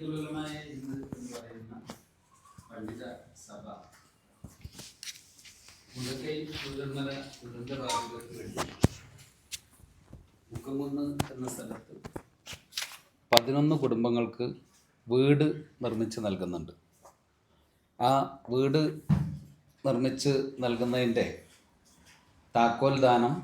ജമിയത്തുലമായ എന്ന് പറയുന്ന പണ്ഡിത സഭ മുണ്ടക്കൈ ചൂരന്മല ദുരന്തബാധിതർക്ക് വേണ്ടി മുക്കംകുന്ന് എന്ന സ്ഥലത്ത് 11 കുടുംബങ്ങൾക്ക് വീട് നിർമ്മിച്ച് നൽകുന്നുണ്ട്. ആ വീട് നിർമ്മിച്ച് നൽകുന്നതിൻ്റെ താക്കോൽ ദാനം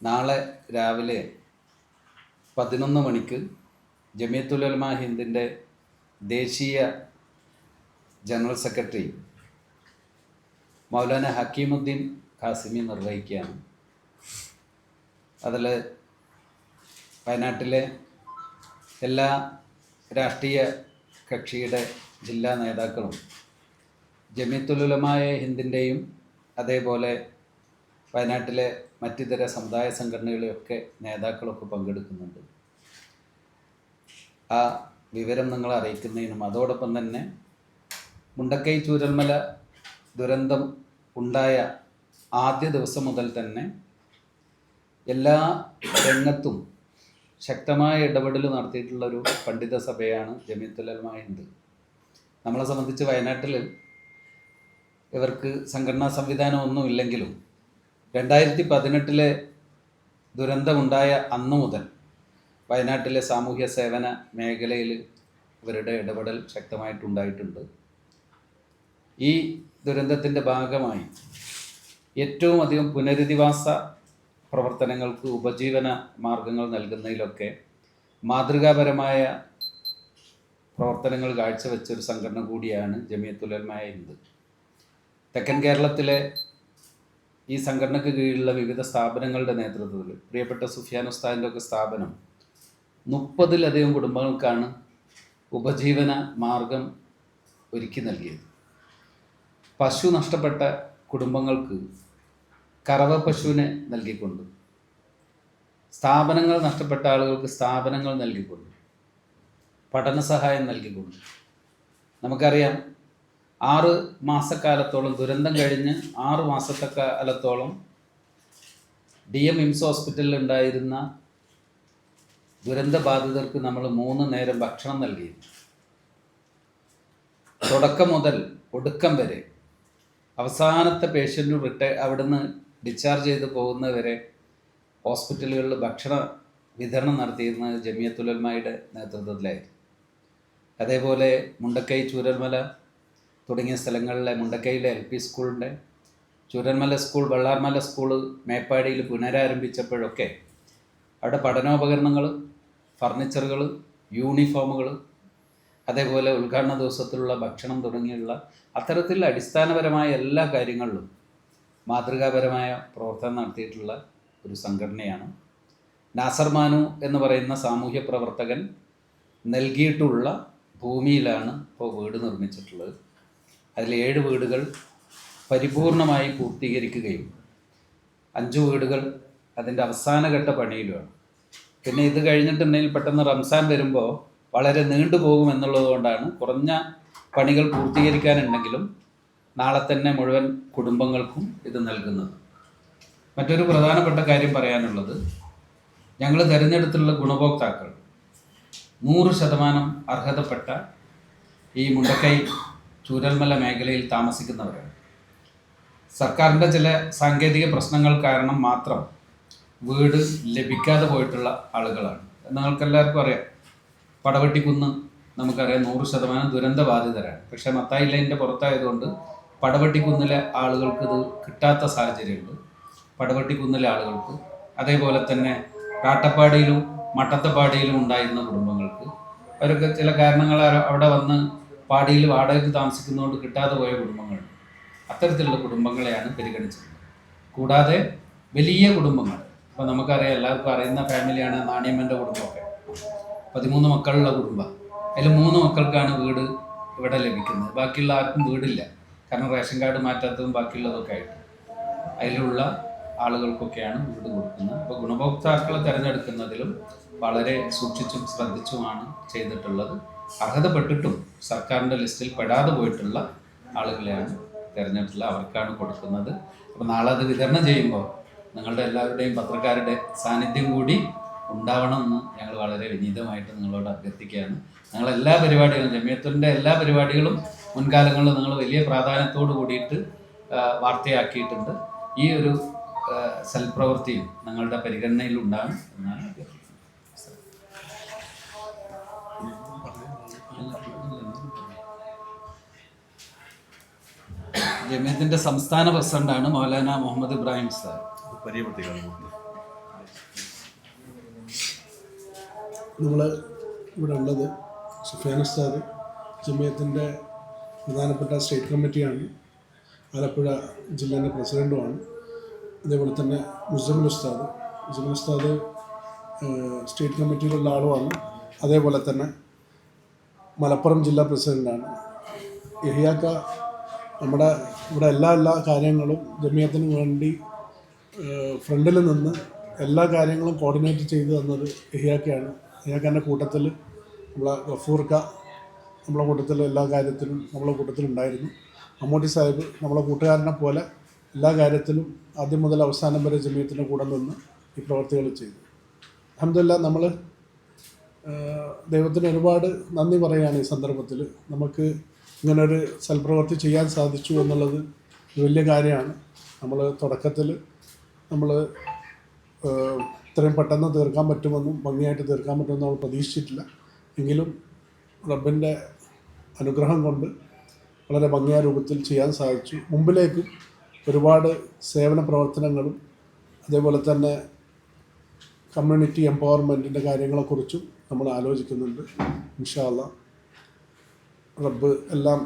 നാളെ രാവിലെ 11 മണിക്ക് ജമിയത്തുലമ ഹിന്ദിൻ്റെ ദേശീയ ജനറൽ സെക്രട്ടറി മൗലാന ഹക്കീമുദ്ദീൻ ഖാസിമി നിർവഹിക്കുകയാണ്. അതിൽ വയനാട്ടിലെ എല്ലാ രാഷ്ട്രീയ കക്ഷിയുടെ ജില്ലാ നേതാക്കളും ജമിയത്തുലമായ ഹിന്ദിൻ്റെയും അതേപോലെ വയനാട്ടിലെ മറ്റിതര സമുദായ സംഘടനകളെയൊക്കെ നേതാക്കളൊക്കെ പങ്കെടുക്കുന്നുണ്ട്. ആ വിവരം നിങ്ങളെ അറിയിക്കുന്നതിനും അതോടൊപ്പം തന്നെ മുണ്ടക്കൈ ചൂരന്മല ദുരന്തം ഉണ്ടായ ആദ്യ ദിവസം മുതൽ തന്നെ എല്ലാ രംഗത്തും ശക്തമായ ഇടപെടൽ നടത്തിയിട്ടുള്ളൊരു പണ്ഡിത സഭയാണ് ജമിയത്തുലമ ഹിന്ദ്. നമ്മളെ സംബന്ധിച്ച് വയനാട്ടിൽ ഇവർക്ക് സംഘടനാ സംവിധാനം ഒന്നും ഇല്ലെങ്കിലും 2018 ദുരന്തമുണ്ടായ അന്നു മുതൽ വയനാട്ടിലെ സാമൂഹ്യ സേവന മേഖലയിൽ ഇവരുടെ ഇടപെടൽ ശക്തമായിട്ടുണ്ടായിട്ടുണ്ട്. ഈ ദുരന്തത്തിൻ്റെ ഭാഗമായി ഏറ്റവും അധികം പുനരധിവാസ പ്രവർത്തനങ്ങൾക്ക് ഉപജീവന മാർഗങ്ങൾ നൽകുന്നതിലൊക്കെ മാതൃകാപരമായ പ്രവർത്തനങ്ങൾ കാഴ്ചവെച്ചൊരു സംഘടന കൂടിയാണ് ജമിയത്തുലമ ഹിന്ദ്. തെക്കൻ കേരളത്തിലെ ഈ സംഘടനയ്ക്ക് കീഴിലുള്ള വിവിധ സ്ഥാപനങ്ങളുടെ നേതൃത്വത്തിൽ പ്രിയപ്പെട്ട സുഫിയാൻ ഉസ്താദിൻ്റെ ഒക്കെ സ്ഥാപനം 30ലധികം കുടുംബങ്ങൾക്കാണ് ഉപജീവന മാർഗം ഒരുക്കി നൽകിയത്. പശു നഷ്ടപ്പെട്ട കുടുംബങ്ങൾക്ക് കറവ പശുവിനെ നൽകിക്കൊണ്ട്, സ്ഥാപനങ്ങൾ നഷ്ടപ്പെട്ട ആളുകൾക്ക് സ്ഥാപനങ്ങൾ നൽകിക്കൊണ്ട്, പഠന സഹായം നൽകിക്കൊണ്ട്, നമുക്കറിയാം 6 മാസക്കാലത്തോളം ദുരന്തം കഴിഞ്ഞ് 6 മാസത്തെ കാലത്തോളം DMIMS ഹോസ്പിറ്റലിൽ ഉണ്ടായിരുന്ന ദുരന്തബാധിതർക്ക് നമ്മൾ 3 നേരം ഭക്ഷണം നൽകി. തുടക്കം മുതൽ ഒടുക്കം വരെ അവസാനത്തെ പേഷ്യൻ്റ് അവിടുന്ന് ഡിസ്ചാർജ് ചെയ്ത് പോകുന്നവരെ ഹോസ്പിറ്റലുകളിൽ ഭക്ഷണ വിതരണം നടത്തിയിരുന്നത് ജമിയത്തുലമയുടെ നേതൃത്വത്തിലായിരുന്നു. അതേപോലെ മുണ്ടക്കൈ ചൂരന്മല തുടങ്ങിയ സ്ഥലങ്ങളിലെ മുണ്ടക്കൈയിലെ LP സ്കൂളിൻ്റെ ചൂരന്മല സ്കൂൾ, വെള്ളാർമല സ്കൂൾ മേപ്പാടിയിൽ പുനരാരംഭിച്ചപ്പോഴൊക്കെ അവിടെ പഠനോപകരണങ്ങൾ, ഫർണിച്ചറുകൾ, യൂണിഫോമുകൾ, അതേപോലെ ഉദ്ഘാടന ദിവസത്തിലുള്ള ഭക്ഷണം തുടങ്ങിയുള്ള അത്തരത്തിലുള്ള അടിസ്ഥാനപരമായ എല്ലാ കാര്യങ്ങളിലും മാതൃകാപരമായ പ്രവർത്തനം നടത്തിയിട്ടുള്ള ഒരു സംഘടനയാണ്. നാസർ മാനു എന്ന് പറയുന്ന സാമൂഹ്യ പ്രവർത്തകൻ നൽകിയിട്ടുള്ള ഭൂമിയിലാണ് ഇപ്പോൾ വീട് നിർമ്മിച്ചിട്ടുള്ളത്. അതിൽ 7 വീടുകൾ പരിപൂർണമായി പൂർത്തീകരിക്കുകയും 5 വീടുകൾ അതിൻ്റെ അവസാനഘട്ട പണിയിലുമാണ്. പിന്നെ ഇത് കഴിഞ്ഞിട്ടുണ്ടെങ്കിൽ പെട്ടെന്ന് റംസാൻ വരുമ്പോൾ വളരെ നീണ്ടുപോകും എന്നുള്ളത് കൊണ്ടാണ് കുറഞ്ഞ പണികൾ പൂർത്തീകരിക്കാനുണ്ടെങ്കിലും നാളെ തന്നെ മുഴുവൻ കുടുംബങ്ങൾക്കും ഇത് നൽകുന്നത്. മറ്റൊരു പ്രധാനപ്പെട്ട കാര്യം പറയാനുള്ളത്, ഞങ്ങൾ തിരഞ്ഞെടുത്തുള്ള ഗുണഭോക്താക്കൾ 100% അർഹതപ്പെട്ട ഈ മുണ്ടക്കൈ ചൂരന്മല മേഖലയിൽ താമസിക്കുന്നവരാണ്. സർക്കാരിൻ്റെ ചില സാങ്കേതിക പ്രശ്നങ്ങൾ കാരണം മാത്രം വീട് ലഭിക്കാതെ പോയിട്ടുള്ള ആളുകളാണ്. നിങ്ങൾക്കെല്ലാവർക്കും അറിയാം, പടവെട്ടിക്കുന്ന് നമുക്കറിയാം 100% ദുരന്തബാധിതരാണ്. പക്ഷേ മത്തായി ലൈനിൻ്റെ പുറത്തായതുകൊണ്ട് പടവെട്ടിക്കുന്നിലെ ആളുകൾക്ക് ഇത് കിട്ടാത്ത സാഹചര്യമുണ്ട്. പടവെട്ടിക്കുന്നിലെ ആളുകൾക്ക്, അതേപോലെ തന്നെ കാട്ടപ്പാടിയിലും മട്ടത്തപ്പാടിയിലും ഉണ്ടായിരുന്ന കുടുംബങ്ങൾക്ക്, അവരൊക്കെ ചില കാരണങ്ങളാൽ അവിടെ വന്ന് പാടിയിൽ വാടകയ്ക്ക് താമസിക്കുന്നതുകൊണ്ട് കിട്ടാതെ പോയ കുടുംബങ്ങളുണ്ട്. അത്തരത്തിലുള്ള കുടുംബങ്ങളെയാണ് പരിഗണിച്ചത്. കൂടാതെ വലിയ കുടുംബങ്ങൾ, ഇപ്പോൾ നമുക്കറിയാം, എല്ലാവർക്കും അറിയുന്ന ഫാമിലിയാണ് നാണിയമ്മൻ്റെ കുടുംബമൊക്കെ. 13 മക്കളുള്ള കുടുംബം. അതിൽ 3 മക്കൾക്കാണ് വീട് ഇവിടെ ലഭിക്കുന്നത്. ബാക്കിയുള്ള ആർക്കും വീടില്ല. കാരണം റേഷൻ കാർഡ് മാറ്റാത്തതും ബാക്കിയുള്ളതൊക്കെ ആയിട്ട് അതിലുള്ള ആളുകൾക്കൊക്കെയാണ് വീട് കൊടുക്കുന്നത്. അപ്പോൾ ഗുണഭോക്താക്കളെ തിരഞ്ഞെടുക്കുന്നതിലും വളരെ സൂക്ഷിച്ചും ശ്രദ്ധിച്ചുമാണ് ചെയ്തിട്ടുള്ളത്. അർഹതപ്പെട്ടിട്ടും സർക്കാരിൻ്റെ ലിസ്റ്റിൽ പെടാതെ പോയിട്ടുള്ള ആളുകളെയാണ് തിരഞ്ഞെടുത്തുള്ളത്, അവർക്കാണ് കൊടുക്കുന്നത്. അപ്പോൾ നാളെ അത് വിതരണം ചെയ്യുമ്പോൾ നിങ്ങളുടെ എല്ലാവരുടെയും പത്രക്കാരുടെ സാന്നിധ്യം കൂടി ഉണ്ടാവണമെന്ന് ഞങ്ങൾ വളരെ വിനീതമായിട്ട് നിങ്ങളോട് അഭ്യർത്ഥിക്കുകയാണ്. ഞങ്ങളെല്ലാ പരിപാടികളും, ജമിയത്തിൻ്റെ എല്ലാ പരിപാടികളും മുൻകാലങ്ങളിൽ നിങ്ങൾ വലിയ പ്രാധാന്യത്തോട് കൂടിയിട്ട് വാർത്തയാക്കിയിട്ടുണ്ട്. ഈ ഒരു സൽപ്രവൃത്തിയും നിങ്ങളുടെ പരിഗണനയിൽ ഉണ്ടാകും എന്നാണ് അഭ്യർത്ഥിക്കുന്നത്. ജമിയത്തിൻ്റെ സംസ്ഥാന പ്രസിഡന്റാണ് മൗലാന മുഹമ്മദ് ഇബ്രാഹിം സാർ. നമ്മൾ ഇവിടെ ഉള്ളത് സുഫിയാൻ ഉസ്താദ് ജമിയത്തിൻ്റെ പ്രധാനപ്പെട്ട സ്റ്റേറ്റ് കമ്മിറ്റിയാണ്, ആലപ്പുഴ ജില്ലേൻ്റെ പ്രസിഡൻറ്റുമാണ്. അതേപോലെ തന്നെ മുസമ്മിൽ ഉസ്താദ് സ്റ്റേറ്റ് കമ്മിറ്റിയിലുള്ള ആളുമാണ്. അതേപോലെ തന്നെ മലപ്പുറം ജില്ലാ പ്രസിഡൻ്റാണ്. യഹിയാക്ക നമ്മുടെ ഇവിടെ എല്ലാ കാര്യങ്ങളും ജമിയത്തിന് വേണ്ടി ഫ്രണ്ടിൽ നിന്ന് എല്ലാ കാര്യങ്ങളും കോർഡിനേറ്റ് ചെയ്ത് തന്നത് യഹിയാക്കയാണ്. യഹിയാക്കൻ്റെ കൂട്ടത്തിൽ നമ്മളെ ഗഫൂർക്ക നമ്മളെ കൂട്ടത്തിൽ എല്ലാ കാര്യത്തിലും നമ്മളെ കൂട്ടത്തിലുണ്ടായിരുന്നു. മമ്മൂട്ടി സാഹിബ് നമ്മളെ കൂട്ടുകാരനെ പോലെ എല്ലാ കാര്യത്തിലും ആദ്യം മുതൽ അവസാനം വരെ ജമിയത്തിൻ്റെ കൂടെ നിന്ന് ഈ പ്രവർത്തികൾ ചെയ്തു. അൽഹംദുലില്ലാ, നമ്മൾ ദൈവത്തിന് ഒരുപാട് നന്ദി പറയുകയാണ് ഈ സന്ദർഭത്തിൽ. നമുക്ക് ഇങ്ങനൊരു സൽപ്രവൃത്തി ചെയ്യാൻ സാധിച്ചു എന്നുള്ളത് വലിയ കാര്യമാണ്. നമ്മൾ തുടക്കത്തിൽ ഇത്രയും പെട്ടെന്ന് തീർക്കാൻ പറ്റുമെന്നും ഭംഗിയായിട്ട് തീർക്കാൻ പറ്റുമെന്നും നമ്മൾ പ്രതീക്ഷിച്ചിട്ടില്ല. എങ്കിലും റബ്ബിൻ്റെ അനുഗ്രഹം കൊണ്ട് വളരെ ഭംഗിയായ രൂപത്തിൽ ചെയ്യാൻ സാധിച്ചു. മുമ്പിലേക്കും ഒരുപാട് സേവന പ്രവർത്തനങ്ങളും അതേപോലെ തന്നെ കമ്മ്യൂണിറ്റി എംപവർമെൻറ്റിൻ്റെ കാര്യങ്ങളെക്കുറിച്ചും നമ്മൾ ആലോചിക്കുന്നുണ്ട്. ഇൻഷാ അല്ലാഹ് റബ്ബ് എല്ലാം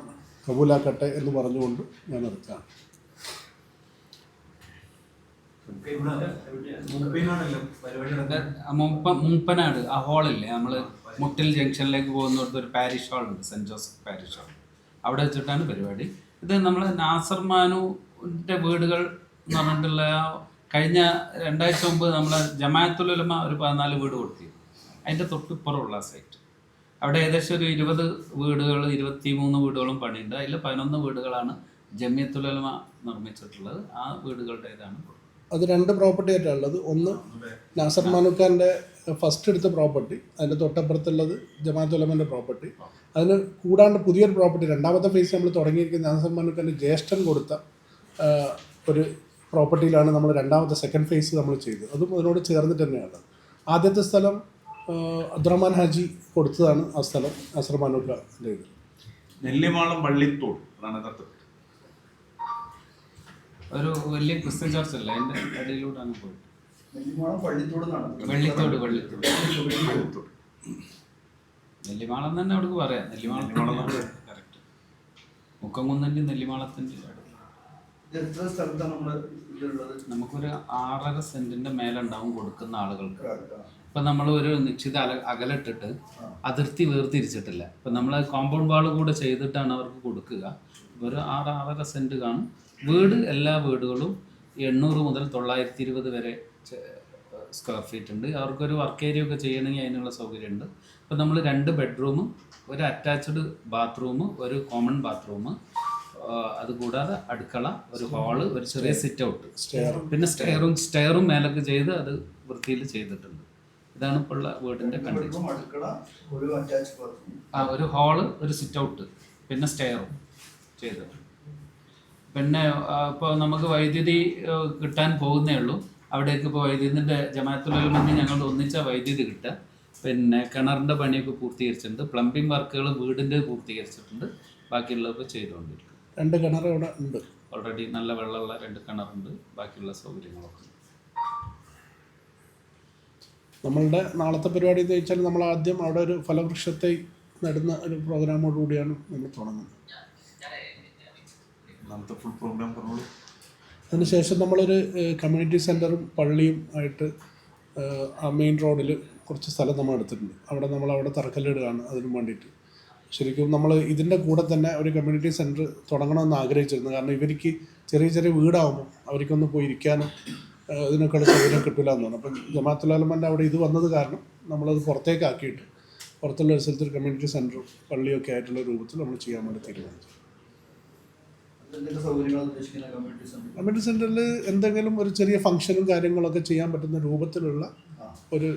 കബൂലാക്കട്ടെ എന്ന് പറഞ്ഞുകൊണ്ട് ഞാൻ നിർത്താം. മുമ്പനാട് ആ ഹാളില്ലേ, നമ്മൾ മുട്ടിൽ ജംഗ്ഷനിലേക്ക് പോകുന്നിടത്ത് ഒരു പാരിഷ് ഹാളുണ്ട്, സെൻറ്റ് ജോസഫ് പാരിഷ് ഹാൾ. അവിടെ വെച്ചിട്ടാണ് പരിപാടി. ഇത് നമ്മൾ നാസർ മാനുവിൻ്റെ വീടുകൾ എന്ന് പറഞ്ഞിട്ടുള്ള കഴിഞ്ഞ 2 ആഴ്ച മുമ്പ് നമ്മളെ ജമാഅത്തുൽ ഉലമ ഒരു 14 വീട് കൊടുത്തിരുന്നു. അതിൻ്റെ തൊട്ടിപ്പുറമുള്ള സൈറ്റ് അവിടെ ഏകദേശം ഒരു 20 വീടുകൾ 23 വീടുകളും പണിയുണ്ട്. അതിൽ 11 വീടുകളാണ് ജമിയത്തുൽ ഉലമ നിർമ്മിച്ചിട്ടുള്ളത്. ആ വീടുകളുടേതാണ്. അത് 2 പ്രോപ്പർട്ടി ആയിട്ടുള്ളത്. ഒന്ന് നാസർ മാനുക്കാൻ്റെ ഫസ്റ്റ് എടുത്ത പ്രോപ്പർട്ടി, അതിൻ്റെ തൊട്ടപ്പുറത്തുള്ളത് ജമാഅത്തുൽ ഉലമൻ്റെ പ്രോപ്പർട്ടി. അതിന് കൂടാണ്ട് പുതിയൊരു പ്രോപ്പർട്ടി, രണ്ടാമത്തെ ഫേസ് നമ്മൾ തുടങ്ങിയിരിക്കുന്ന നാസർ മാനുക്കാൻ്റെ ജ്യേഷ്ഠൻ കൊടുത്ത ഒരു പ്രോപ്പർട്ടിയിലാണ് നമ്മൾ രണ്ടാമത്തെ സെക്കൻഡ് ഫേസ് നമ്മൾ ചെയ്തത്. അതും അതിനോട് ചേർന്നിട്ട് തന്നെയാണ്. ആദ്യത്തെ സ്ഥലം അബ്ദുറഹ്മാൻ ഹാജി കൊടുത്തതാണ്. ആ സ്ഥലം നാസർ മാനുക്കാൻ്റെ ഇത് നെല്ലിമാളം വള്ളിത്തോട് ഒരു വലിയ ക്രിസ്ത്യൻ ചർച്ച് അല്ല, അതിൻ്റെ ഇടയിലൂടെയാണ് പോയിട്ട് നെല്ലിമാളം തന്നെ അവിടേക്ക് പറയാം. നെല്ലിമാളം കറക്റ്റ്. മുക്കംകുന്നിൻ്റെ നെല്ലിമാളത്തിൻ്റെ നമുക്കൊരു 6.5 സെന്റിന്റെ മേലുണ്ടാവും കൊടുക്കുന്ന ആളുകൾക്ക്. ഇപ്പം നമ്മൾ ഒരു നിശ്ചിത അകലിട്ടിട്ട് അതിർത്തി വേർതിരിച്ചിട്ടില്ല. ഇപ്പം നമ്മൾ കോമ്പൗണ്ട് വാൾ കൂടെ ചെയ്തിട്ടാണ് അവർക്ക് കൊടുക്കുക. ഒരു 6-6.5 സെന്റ് കാണും വീട്. എല്ലാ വീടുകളും 800 മുതൽ 920 വരെ സ്ക്വയർ ഫീറ്റ് ഉണ്ട്. അവർക്കൊരു വർക്ക് ഏരിയ ഒക്കെ ചെയ്യണമെങ്കിൽ അതിനുള്ള സൗകര്യമുണ്ട്. ഇപ്പം നമ്മൾ 2 ബെഡ്റൂമും ഒരു അറ്റാച്ച്ഡ് ബാത്റൂം, ഒരു കോമൺ ബാത്റൂം, അതുകൂടാതെ അടുക്കള, ഒരു ഹാള്, ഒരു ചെറിയ സിറ്റ് ഔട്ട്, പിന്നെ സ്റ്റെയറും മേലൊക്കെ ചെയ്ത് അത് വൃത്തിയിൽ ചെയ്തിട്ടുണ്ട്. ഇതാണ് ഇപ്പോൾ ഉള്ള വീടിൻ്റെ കണ്ടീഷൻ. ഒരു ഹാള്, ഒരു സിറ്റ് ഔട്ട്, പിന്നെ സ്റ്റെയറും ചെയ്തിട്ടുണ്ട്. പിന്നെ ഇപ്പോൾ നമുക്ക് വൈദ്യുതി കിട്ടാൻ പോകുന്നേ ഉള്ളൂ. അവിടേക്ക് ഇപ്പോൾ വൈദ്യുതിൻ്റെ ജമാഅത്തുൽ ഉലമയിൽ ഞങ്ങൾ ഒന്നിച്ച വൈദ്യുതി കിട്ടുക. പിന്നെ കിണറിൻ്റെ പണിയൊക്കെ പൂർത്തീകരിച്ചിട്ടുണ്ട്. പ്ലംബിംഗ് വർക്കുകൾ വീടിൻ്റെ പൂർത്തീകരിച്ചിട്ടുണ്ട്. ബാക്കിയുള്ളതൊക്കെ ചെയ്തുകൊണ്ടിരിക്കും. 2 കിണർ ഇവിടെ ഉണ്ട് ഓൾറെഡി. നല്ല വെള്ളമുള്ള 2 കിണറുണ്ട്. ബാക്കിയുള്ള സൗകര്യങ്ങളൊക്കെ. നമ്മളുടെ നാളത്തെ പരിപാടി എന്ന് വെച്ചാൽ നമ്മൾ ആദ്യം അവിടെ ഒരു ഫലവൃക്ഷത്തെ നടുന്ന ഒരു പ്രോഗ്രാമോടുകൂടിയാണ് നമ്മൾ തുടങ്ങുന്നത്. അതിനുശേഷം നമ്മളൊരു കമ്മ്യൂണിറ്റി സെൻറ്ററും പള്ളിയും ആയിട്ട് ആ മെയിൻ റോഡിൽ കുറച്ച് സ്ഥലം നമ്മൾ എടുത്തിട്ടുണ്ട്. അവിടെ തറക്കല്ലിടുകയാണ് അതിന് വേണ്ടിയിട്ട്. ശരിക്കും നമ്മൾ ഇതിൻ്റെ കൂടെ തന്നെ ഒരു കമ്മ്യൂണിറ്റി സെൻറ്റർ തുടങ്ങണമെന്ന് ആഗ്രഹിച്ചിരുന്നു. കാരണം ഇവർക്ക് ചെറിയ വീടാകുമ്പോൾ അവർക്കൊന്ന് പോയി ഇരിക്കാനും ഇതിനൊക്കെയുള്ള സൗകര്യം കിട്ടില്ല എന്ന് പറഞ്ഞു. അപ്പം ജമാഅത്തുൽ ഉലമൻ്റെ അവിടെ ഇത് വന്നത് കാരണം നമ്മളത് പുറത്തേക്കാക്കിയിട്ട് പുറത്തുള്ള ഒരു സ്ഥലത്ത് ഒരു കമ്മ്യൂണിറ്റി സെൻറ്ററും പള്ളിയൊക്കെ ആയിട്ടുള്ള രൂപത്തിൽ നമ്മൾ ചെയ്യാൻ വേണ്ടി തീരുമാനിച്ചു. കമ്മ്യൂണിറ്റി സെൻറ്ററിൽ എന്തെങ്കിലും ഒരു ചെറിയ ഫംഗ്ഷനും കാര്യങ്ങളൊക്കെ ചെയ്യാൻ പറ്റുന്ന രൂപത്തിലുള്ള ഒരു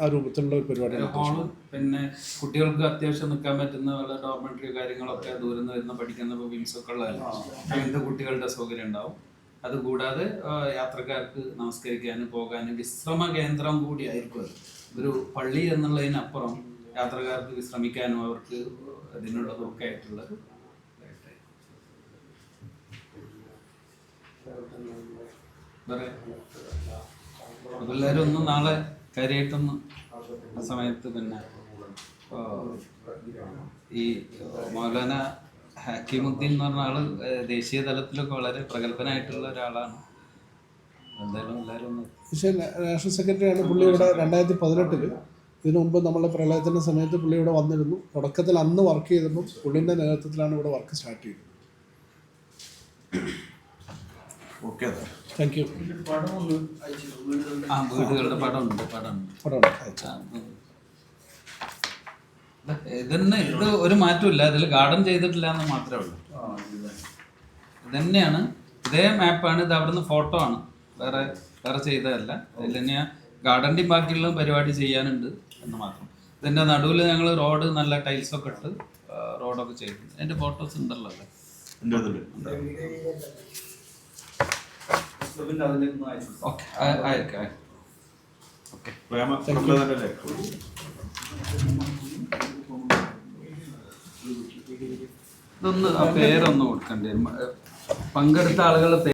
ആ രൂപത്തിലുള്ള ഒരു പരിപാടിയാണ് ഹോള് പിന്നെ കുട്ടികൾക്ക് അത്യാവശ്യം നിൽക്കാൻ പറ്റുന്ന വല്ല ഡോർമെന്ററി കാര്യങ്ങളൊക്കെ ദൂരം നിന്ന് വരുന്ന പഠിക്കുന്ന വിംസ് ഒക്കെ ഉള്ളതല്ല, അങ്ങനത്തെ കുട്ടികളുടെ സൗകര്യം ഉണ്ടാവും. അതുകൂടാതെ യാത്രക്കാർക്ക് നമസ്കരിക്കാനും പോകാനും വിശ്രമ കേന്ദ്രം കൂടി ആയിരിക്കും അത്. ഒരു പള്ളി എന്നുള്ളതിനപ്പുറം യാത്രക്കാർക്ക് വിശ്രമിക്കാനും അവർക്ക് അതിനുള്ളതും ഒക്കെ ആയിട്ടുള്ളൊരു വേറെ എല്ലാവരും ഒന്ന് നാളെ കാര്യമായിട്ടൊന്ന് ആ സമയത്ത് പിന്നെ ഈ മൗലാന ഹക്കീമുദ്ദീൻ എന്ന് പറഞ്ഞ ആള് ദേശീയ തലത്തിലൊക്കെ വളരെ പ്രഗത്ഭനായിട്ടുള്ള ഒരാളാണ്. എന്തായാലും എല്ലാവരും ഒന്ന് പക്ഷേ നാഷണൽ സെക്രട്ടറിയാണ് പുള്ളി ഇവിടെ 2018 ഇതിനു മുമ്പ് നമ്മളെ പ്രളയത്തിൻ്റെ സമയത്ത് പുള്ളി ഇവിടെ വന്നിരുന്നു. തുടക്കത്തിൽ അന്ന് വർക്ക് ചെയ്തപ്പോൾ പുള്ളിൻ്റെ നേതൃത്വത്തിലാണ് ഇവിടെ വർക്ക് സ്റ്റാർട്ട് ചെയ്തത്. Okay thank you. ആ വീടുകളുടെ പടമുണ്ട്. ഇതന്നെ ഇത് ഒരു മാറ്റമില്ല, ഇതിൽ ഗാർഡൻ ചെയ്തിട്ടില്ല എന്ന് മാത്രമേ ഉള്ളൂ. ഇതന്നെയാണ്, ഇതേ മാപ്പാണ്. ഇത് അവിടുന്ന് ഫോട്ടോ ആണ്, വേറെ ചെയ്തതല്ല. ഇതിൽ തന്നെ ഗാർഡൻ്റെ ബാക്കിയുള്ള പരിപാടി ചെയ്യാനുണ്ട് എന്ന് മാത്രം. ഇതിൻ്റെ നടുവിൽ ഞങ്ങൾ റോഡ് നല്ല ടൈൽസൊക്കെ ഇട്ട് റോഡൊക്കെ ചെയ്തിട്ടുണ്ട്. അതിൻ്റെ ഫോട്ടോസ് ഉണ്ടല്ലോ അല്ലേ? ഓക്കെ, അയക്കാം. ഓക്കെ, ഇതൊന്ന് ആ പേരൊന്ന് കൊടുക്കണ്ടേ, പങ്കെടുത്ത ആളുകളുടെ